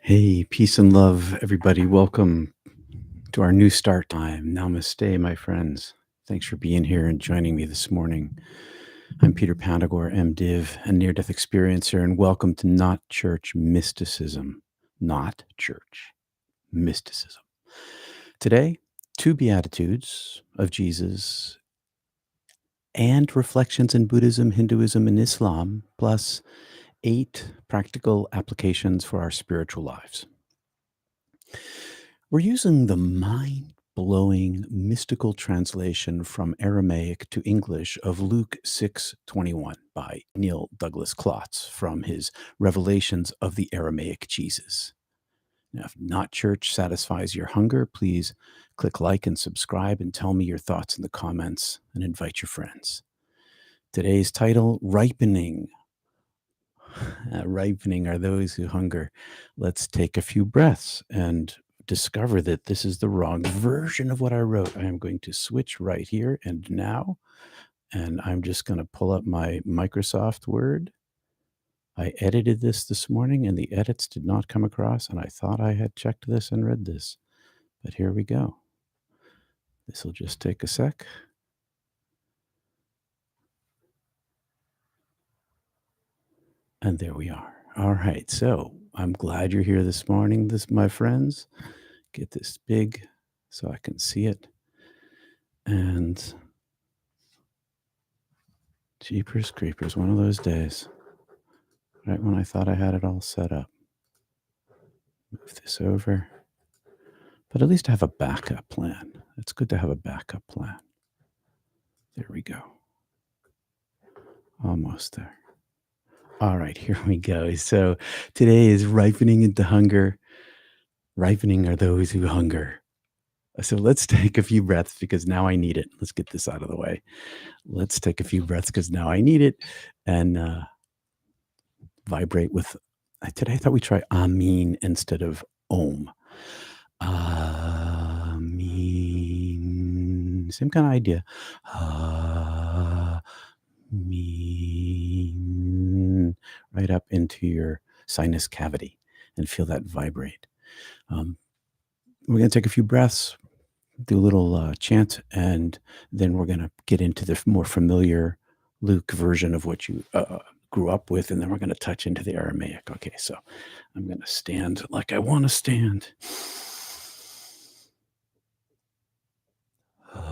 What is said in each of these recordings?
Hey, peace and love, everybody. Welcome to our new start time. Namaste, my friends. Thanks for being here and joining me this morning. I'm Peter Panagore, MDiv, a near death experiencer, and welcome to Not Church Mysticism. Not Church Mysticism. Today, two Beatitudes of Jesus and reflections in Buddhism, Hinduism, and Islam, plus 8 practical applications for our spiritual lives. We're using the mind-blowing mystical translation from Aramaic to English of Luke 6:21 by Neil Douglas Klotz from his Revelations of the Aramaic Jesus. Now, if Not Church satisfies your hunger, please click like and subscribe and tell me your thoughts in the comments and invite your friends. Today's title, Ripening. Ripening are those who hunger. Let's take a few breaths and discover that this is the wrong version of what I wrote. I am going to switch right here and now, and I'm just going to pull up my Microsoft Word. I edited this morning, and the edits did not come across, and I thought I had checked this and read this. But here we go. This will just take a sec. And there we are. All right. So I'm glad you're here this morning, my friends. Get this big so I can see it. And jeepers creepers, one of those days. Right when I thought I had it all set up. Move this over. But at least I have a backup plan. It's good to have a backup plan. There we go. Almost there. All right, here we go. So today is ripening into hunger. Ripening are those who hunger. So let's take a few breaths because now I need it. Let's get this out of the way. Let's take a few breaths because now I need it. And vibrate with, today I thought we'd try Amin instead of Om. Amin. Same kind of idea. Amin. Right up into your sinus cavity and feel that vibrate. We're going to take a few breaths, do a little chant, and then we're going to get into the more familiar Luke version of what you grew up with, and then we're going to touch into the Aramaic. Okay, so I'm going to stand like I want to stand. Amin.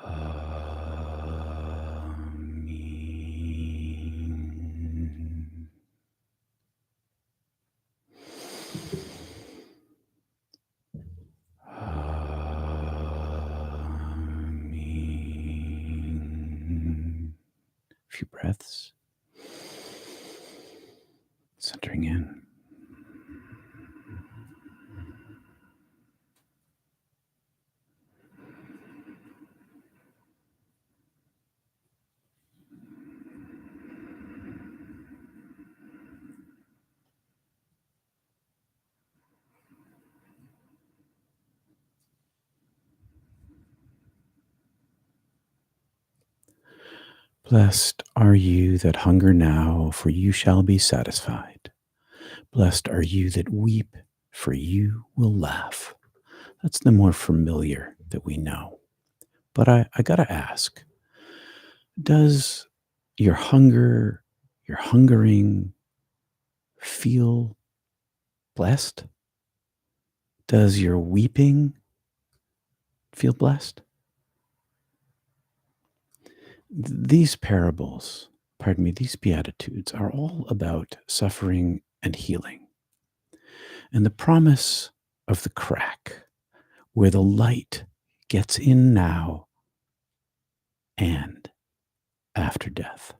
Amin. Amin. A few breaths. Centering in. Blessed are you that hunger now, for you shall be satisfied. Blessed are you that weep, for you will laugh. That's the more familiar that we know. But I got to ask, does your hunger, your hungering feel blessed? Does your weeping feel blessed? These parables, these Beatitudes are all about suffering and healing. And the promise of the crack where the light gets in now and after death.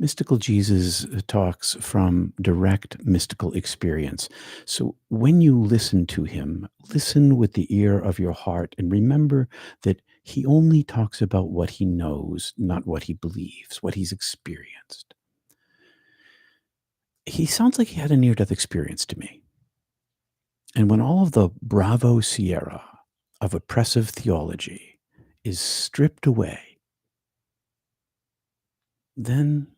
Mystical Jesus talks from direct mystical experience. So when you listen to him, listen with the ear of your heart and remember that he only talks about what he knows, not what he believes, what he's experienced. He sounds like he had a near-death experience to me. And when all of the Bravo Sierra of oppressive theology is stripped away, then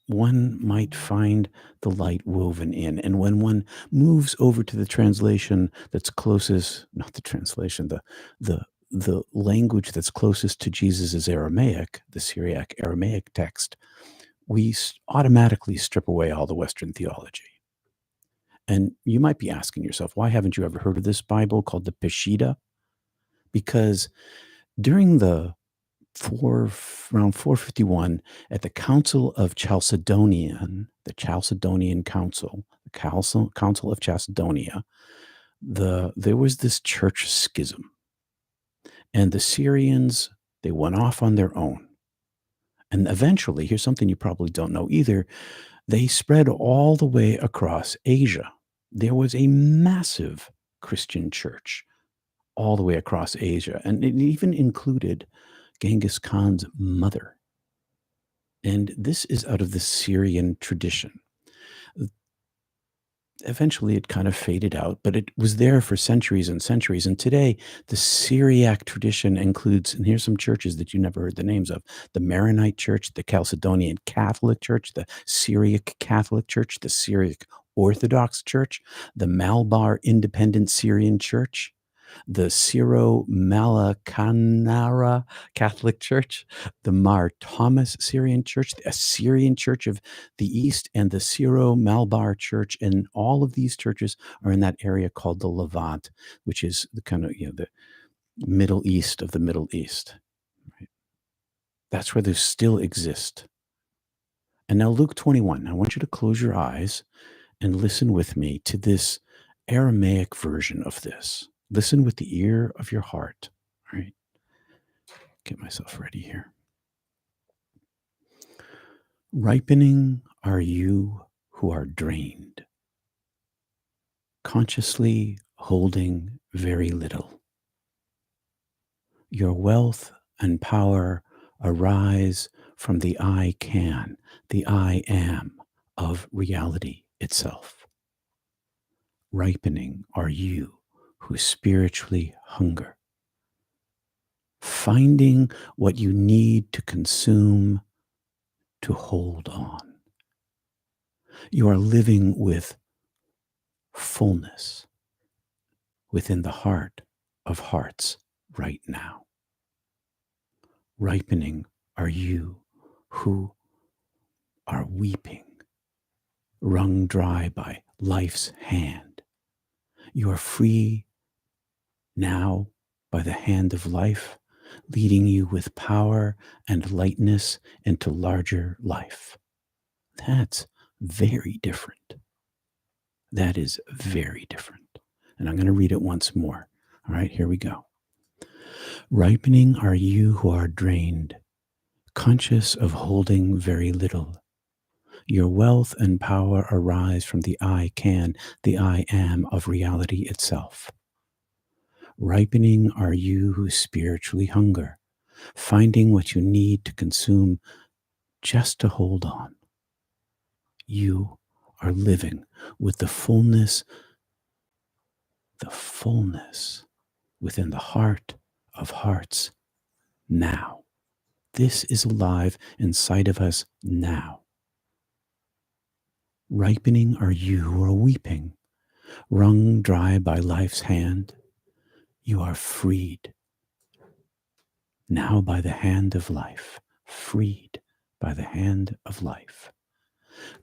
one might find the light woven in. And when one moves over to the translation that's closest, not the translation, the the language that's closest to Jesus is Aramaic, the Syriac Aramaic text, we automatically strip away all the Western theology. And you might be asking yourself, why haven't you ever heard of this Bible called the Peshitta? Because during around 451 at the Council of Chalcedonian, the Chalcedonian Council, Council of Chalcedonia, there was this church schism, and the Syrians, they went off on their own. And eventually, here's something you probably don't know either, they spread all the way across Asia. There was a massive Christian church all the way across Asia, and it even included Genghis Khan's mother. And this is out of the Syrian tradition. Eventually, it kind of faded out, but it was there for centuries and centuries. And today, the Syriac tradition includes, and here's some churches that you never heard the names of: the Maronite Church, the Chalcedonian Catholic Church, the Syriac Catholic Church, the Syriac Orthodox Church, the Malabar Independent Syrian Church, the Syro-Malakanara Catholic Church, the Mar Thomas Syrian Church, the Assyrian Church of the East, and the Syro-Malabar Church. And all of these churches are in that area called the Levant, which is the kind of, the Middle East of the Middle East. Right? That's where they still exist. And now Luke 21. I want you to close your eyes and listen with me to this Aramaic version of this. Listen with the ear of your heart. All right. Get myself ready here. Ripening are you who are drained, consciously holding very little. Your wealth and power arise from the I can, the I am of reality itself. Ripening are you who spiritually hunger, finding what you need to consume to hold on. You are living with fullness within the heart of hearts right now. Ripening are you who are weeping, wrung dry by life's hand. You are free now by the hand of life, leading you with power and lightness into larger life. That's very different. That is very different. And I'm going to read it once more. All right, here we go. Ripening are you who are drained, conscious of holding very little. Your wealth and power arise from the I can, the I am of reality itself. Ripening are you who spiritually hunger, finding what you need to consume just to hold on. You are living with the fullness within the heart of hearts now. This is alive inside of us now. Ripening are you who are weeping, wrung dry by life's hand. You are freed now by the hand of life, freed by the hand of life,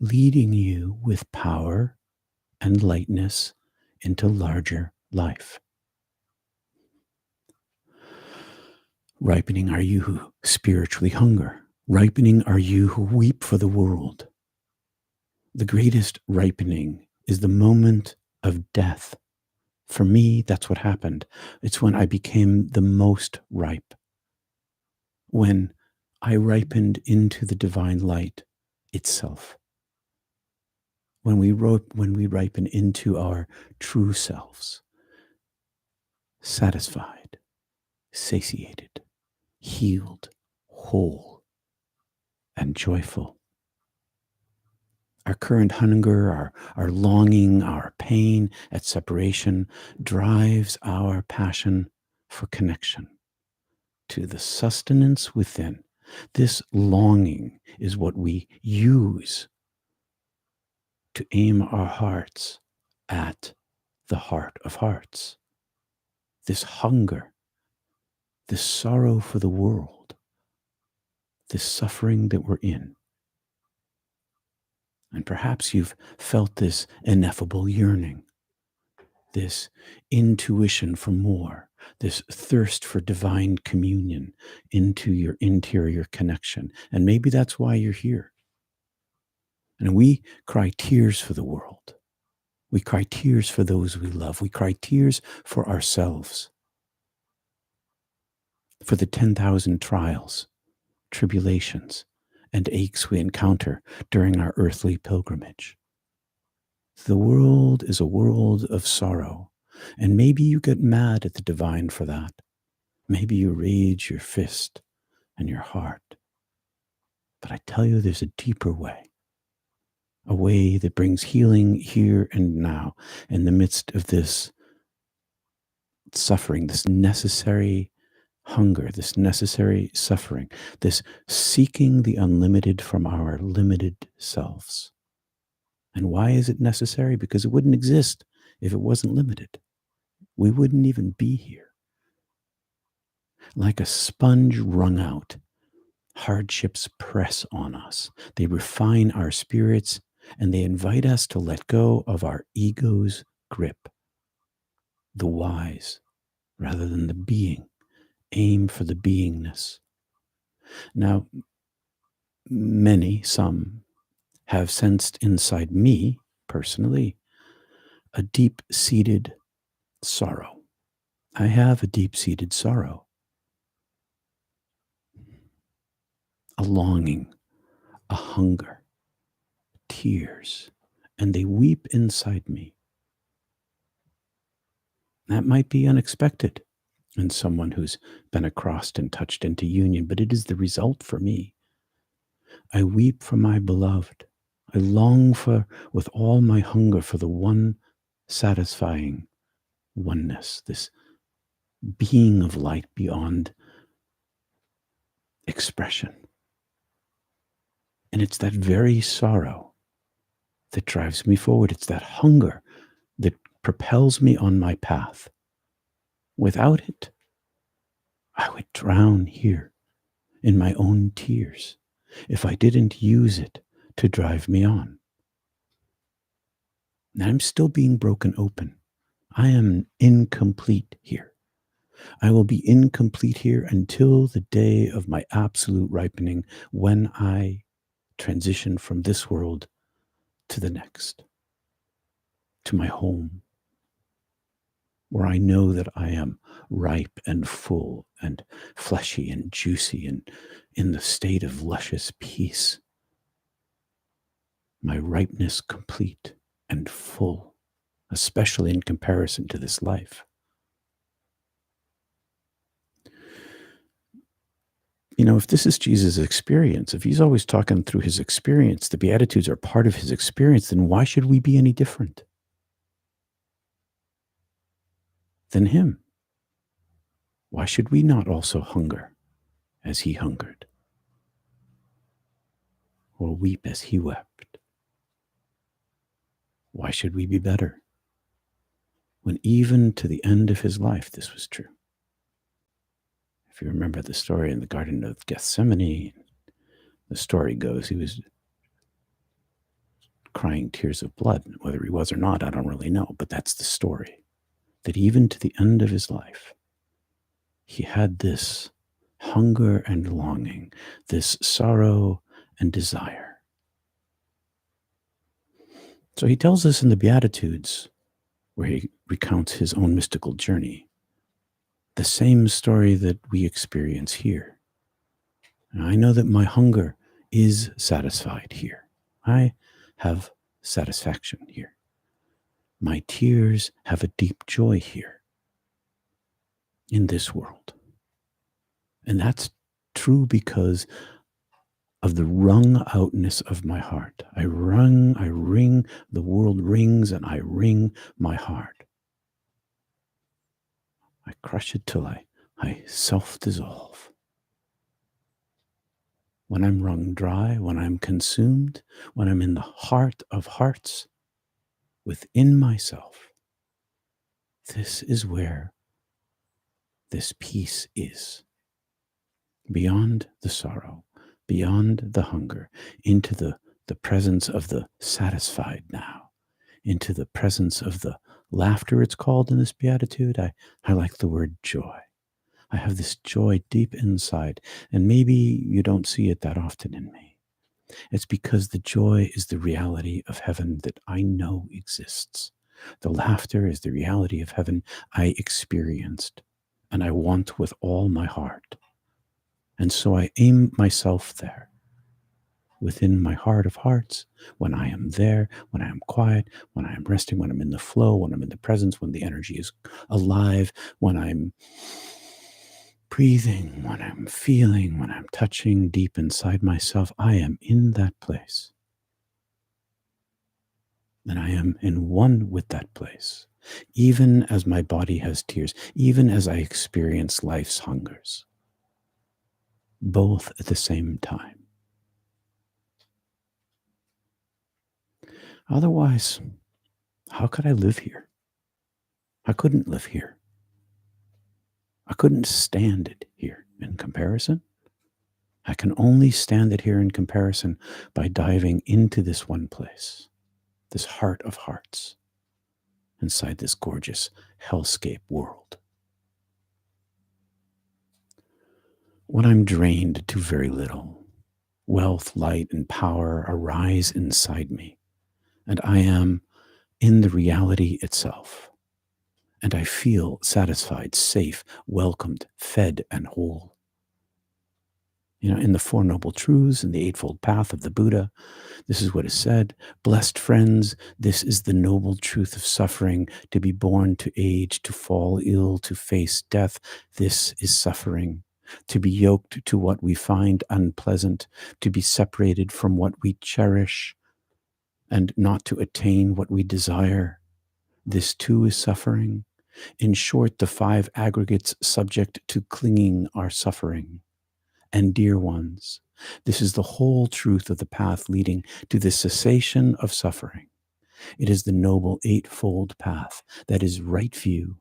leading you with power and lightness into larger life. Ripening are you who spiritually hunger. Ripening are you who weep for the world. The greatest ripening is the moment of death. For me, that's what happened. It's when I became the most ripe. When I ripened into the divine light itself. When we ripen into our true selves, satisfied, satiated, healed, whole, and joyful. Our current hunger, our longing, our pain at separation drives our passion for connection to the sustenance within. This longing is what we use to aim our hearts at the heart of hearts. This hunger, this sorrow for the world, this suffering that we're in. And perhaps you've felt this ineffable yearning, this intuition for more, this thirst for divine communion into your interior connection. And maybe that's why you're here. And we cry tears for the world. We cry tears for those we love. We cry tears for ourselves, for the 10,000 trials, tribulations, and aches we encounter during our earthly pilgrimage. The world is a world of sorrow, and maybe you get mad at the divine for that. Maybe you raise your fist and your heart. But I tell you, there's a deeper way, a way that brings healing here and now in the midst of this suffering, this necessary hunger, this necessary suffering, this seeking the unlimited from our limited selves. And why is it necessary? Because it wouldn't exist if it wasn't limited. We wouldn't even be here. Like a sponge wrung out, hardships press on us. They refine our spirits and they invite us to let go of our ego's grip. The wise rather than the being. Aim for the beingness. Now, some have sensed inside me, personally, a deep-seated sorrow. I have a deep-seated sorrow, a longing, a hunger, tears, and they weep inside me. That might be unexpected in someone who's been across and touched into union, but it is the result for me. I weep for my beloved. I long for, with all my hunger, for the one satisfying oneness, this being of light beyond expression. And it's that very sorrow that drives me forward. It's that hunger that propels me on my path. Without it, I would drown here in my own tears if I didn't use it to drive me on. And I'm still being broken open. I am incomplete here. I will be incomplete here until the day of my absolute ripening, when I transition from this world to the next, to my home, where I know that I am ripe and full and fleshy and juicy and in the state of luscious peace. My ripeness complete and full, especially in comparison to this life. You know, if this is Jesus' experience, if he's always talking through his experience, the Beatitudes are part of his experience, then why should we be any different than him? Why should we not also hunger as he hungered, or weep as he wept? Why should we be better when even to the end of his life this was true? If you remember the story in the Garden of Gethsemane, the story goes he was crying tears of blood. Whether he was or not, I don't really know, but that's the story. That even to the end of his life, he had this hunger and longing, this sorrow and desire. So he tells us in the Beatitudes, where he recounts his own mystical journey, the same story that we experience here. And I know that my hunger is satisfied here. I have satisfaction here. My tears have a deep joy here in this world. And that's true because of the wrung outness of my heart. I ring, the world rings, and I wring my heart. I crush it till I self-dissolve. When I'm wrung dry, when I'm consumed, when I'm in the heart of hearts, within myself, this is where this peace is. Beyond the sorrow, beyond the hunger, into the presence of the satisfied now, into the presence of the laughter, it's called in this beatitude. I like the word joy. I have this joy deep inside, and maybe you don't see it that often in me. It's because the joy is the reality of heaven that I know exists. The laughter is the reality of heaven I experienced, and I want with all my heart. And so I aim myself there, within my heart of hearts, when I am there, when I am quiet, when I am resting, when I'm in the flow, when I'm in the presence, when the energy is alive, when I'm breathing, when I'm feeling, when I'm touching deep inside myself, I am in that place. And I am in one with that place, even as my body has tears, even as I experience life's hungers, both at the same time. Otherwise, how could I live here? I couldn't live here. I couldn't stand it here in comparison. I can only stand it here in comparison by diving into this one place, this heart of hearts, inside this gorgeous hellscape world. When I'm drained to very little, wealth, light, and power arise inside me, and I am in the reality itself. And I feel satisfied, safe, welcomed, fed, and whole. In the Four Noble Truths and the Eightfold Path of the Buddha, this is what is said: blessed friends, this is the noble truth of suffering, to be born, to age, to fall ill, to face death. This is suffering. To be yoked to what we find unpleasant, to be separated from what we cherish, and not to attain what we desire. This too is suffering. In short, the five aggregates subject to clinging are suffering. And dear ones, this is the whole truth of the path leading to the cessation of suffering. It is the noble eightfold path that is right view,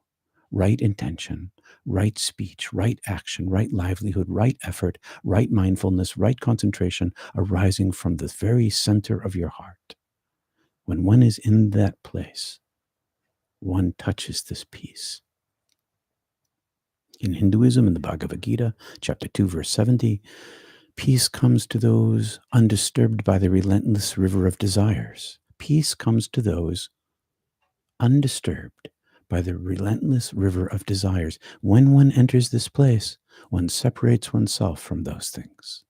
right intention, right speech, right action, right livelihood, right effort, right mindfulness, right concentration, arising from the very center of your heart. When one is in that place, one touches this peace. In Hinduism, in the Bhagavad Gita, chapter 2, verse 70, peace comes to those undisturbed by the relentless river of desires. Peace comes to those undisturbed by the relentless river of desires. When one enters this place, one separates oneself from those things.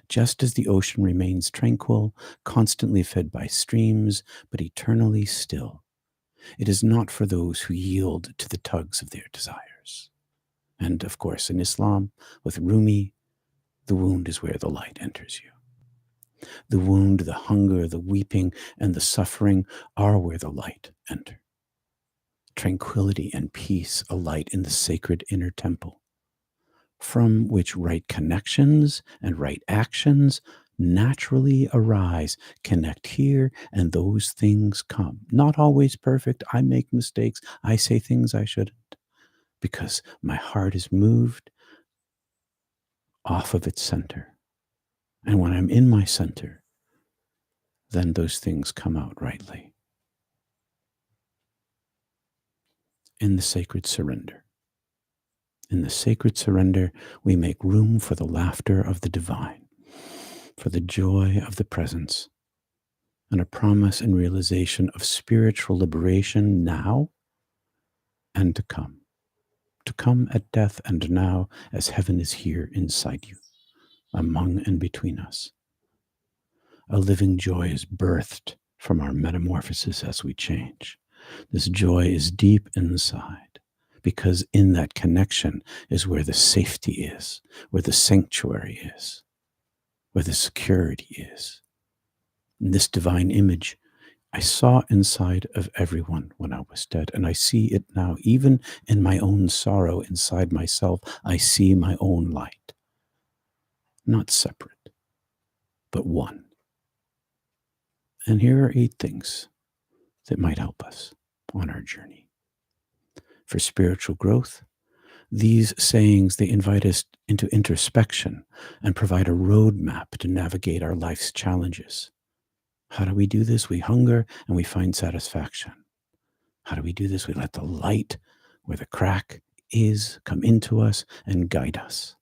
Just as the ocean remains tranquil, constantly fed by streams, but eternally still, it is not for those who yield to the tugs of their desires. And of course, in Islam, with Rumi, the wound is where the light enters you. The wound, the hunger, the weeping, and the suffering are where the light enter. Tranquility and peace alight in the sacred inner temple, from which right connections and right actions naturally arise. Connect here, and those things come. Not always perfect. I make mistakes. I say things I shouldn't, because my heart is moved off of its center. And when I'm in my center, then those things come out rightly. In the sacred surrender. In the sacred surrender, we make room for the laughter of the divine, for the joy of the presence, and a promise and realization of spiritual liberation now and to come. To come at death and now, as heaven is here inside you, among and between us. A living joy is birthed from our metamorphosis as we change. This joy is deep inside, because in that connection is where the safety is, where the sanctuary is, where the security is. And this divine image I saw inside of everyone when I was dead, and I see it now, even in my own sorrow inside myself. I see my own light, not separate, but one. And here are 8 things that might help us on our journey. For spiritual growth, these sayings, they invite us into introspection and provide a roadmap to navigate our life's challenges. How do we do this? We hunger and we find satisfaction. How do we do this? We let the light where the crack is come into us and guide us.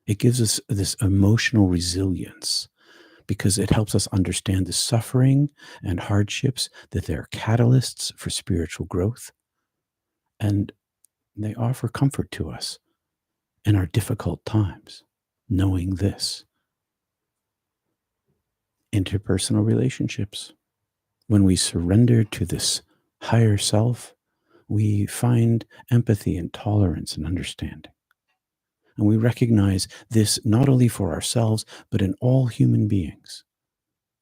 It gives us this emotional resilience because it helps us understand the suffering and hardships, that they're catalysts for spiritual growth. And they offer comfort to us in our difficult times, knowing this. Interpersonal relationships. When we surrender to this higher self, we find empathy and tolerance and understanding. And we recognize this not only for ourselves, but in all human beings,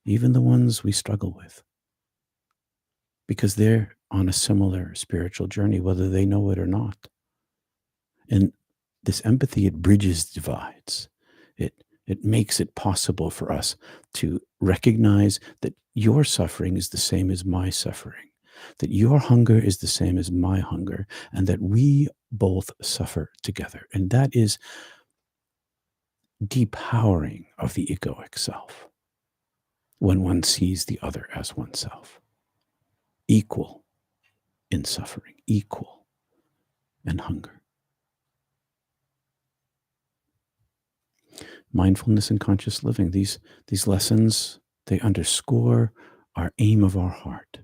even the ones we struggle with, because they're on a similar spiritual journey, whether they know it or not. And this empathy, it bridges divides. It makes it possible for us to recognize that your suffering is the same as my suffering, that your hunger is the same as my hunger, and that we both suffer together. And that is depowering of the egoic self when one sees the other as oneself, equal in suffering, equal in hunger. Mindfulness and conscious living, these lessons, they underscore our aim of our heart.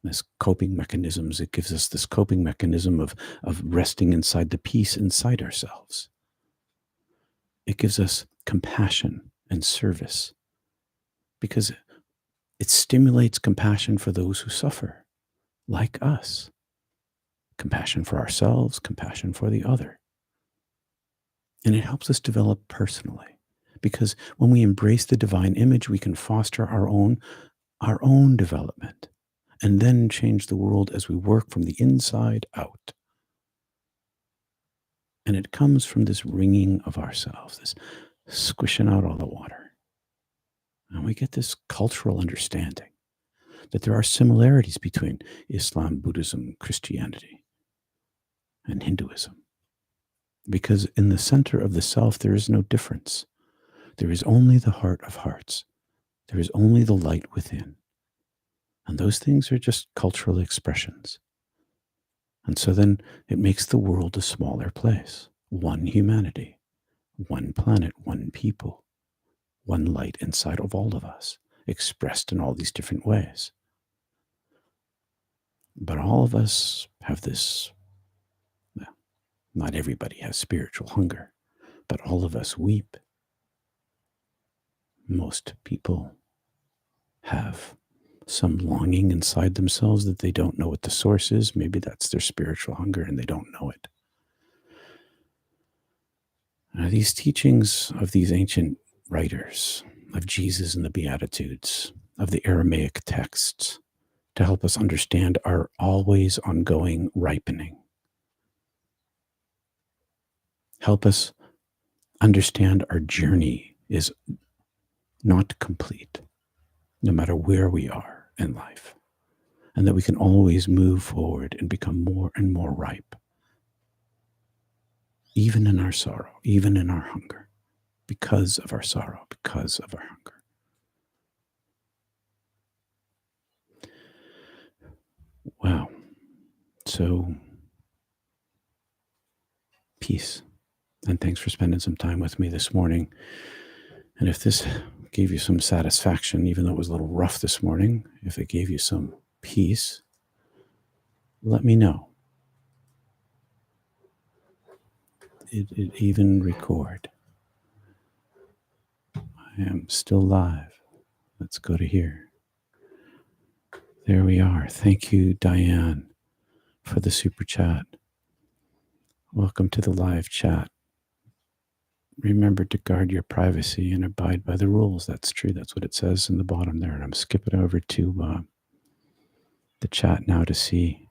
This coping mechanisms, it gives us this coping mechanism of resting inside the peace inside ourselves. It gives us compassion and service because it stimulates compassion for those who suffer, like us. Compassion for ourselves, compassion for the other. And it helps us develop personally, because when we embrace the divine image, we can foster our own development and then change the world as we work from the inside out. And it comes from this wringing of ourselves, this squishing out all the water. And we get this cultural understanding that there are similarities between Islam, Buddhism, Christianity, and Hinduism. Because in the center of the self, there is no difference. There is only the heart of hearts. There is only the light within. And those things are just cultural expressions. And so then it makes the world a smaller place. One humanity, one planet, one people, one light inside of all of us, expressed in all these different ways. But all of us have this, well, not everybody has spiritual hunger, but all of us weep. Most people have some longing inside themselves that they don't know what the source is. Maybe that's their spiritual hunger and they don't know it. These teachings of these ancient writers, of Jesus and the Beatitudes, of the Aramaic texts, to help us understand our always ongoing ripening. Help us understand our journey is not complete, no matter where we are in life, and that we can always move forward and become more and more ripe, even in our sorrow, even in our hunger, because of our sorrow, because of our hunger. Wow. So, peace. And thanks for spending some time with me this morning. And if this gave you some satisfaction, even though it was a little rough this morning, if it gave you some peace, let me know. It even record. I am still live. Let's go to here. There we are. Thank you, Diane, for the super chat. Welcome to the live chat. Remember to guard your privacy and abide by the rules. That's true. That's what it says in the bottom there. And I'm skipping over to the chat now to see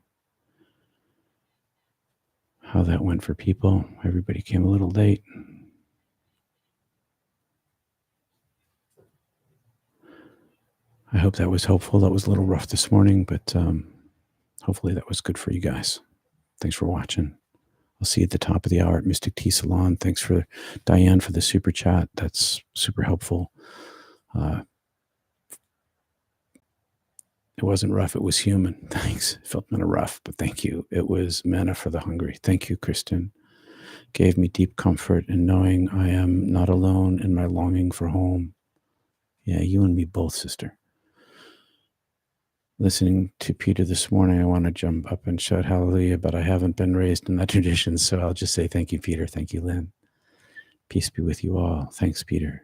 how that went for people. Everybody came a little late. I hope that was helpful. That was a little rough this morning, but hopefully that was good for you guys. Thanks for watching. I'll see you at the top of the hour at Mystic Tea Salon. Thanks for Diane for the super chat. That's super helpful. It wasn't rough. It was human. Thanks. It felt kind of rough, but thank you. It was manna for the hungry. Thank you, Kristen. Gave me deep comfort in knowing I am not alone in my longing for home. Yeah, you and me both, sister. Listening to Peter this morning, I want to jump up and shout hallelujah, but I haven't been raised in that tradition, so I'll just say thank you, Peter. Thank you, Lynn. Peace be with you all. Thanks, Peter.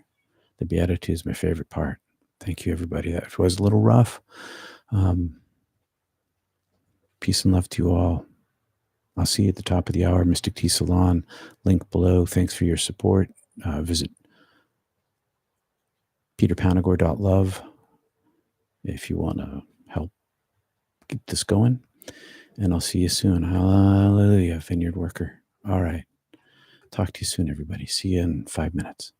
The Beatitudes is my favorite part. Thank you, everybody. That was a little rough. Peace and love to you all. I'll see you at the top of the hour, Mystic Tea Salon. Link below. Thanks for your support. Visit peterpanagore.love if you want to help get this going. And I'll see you soon. Hallelujah, vineyard worker. All right. Talk to you soon, everybody. See you in 5 minutes.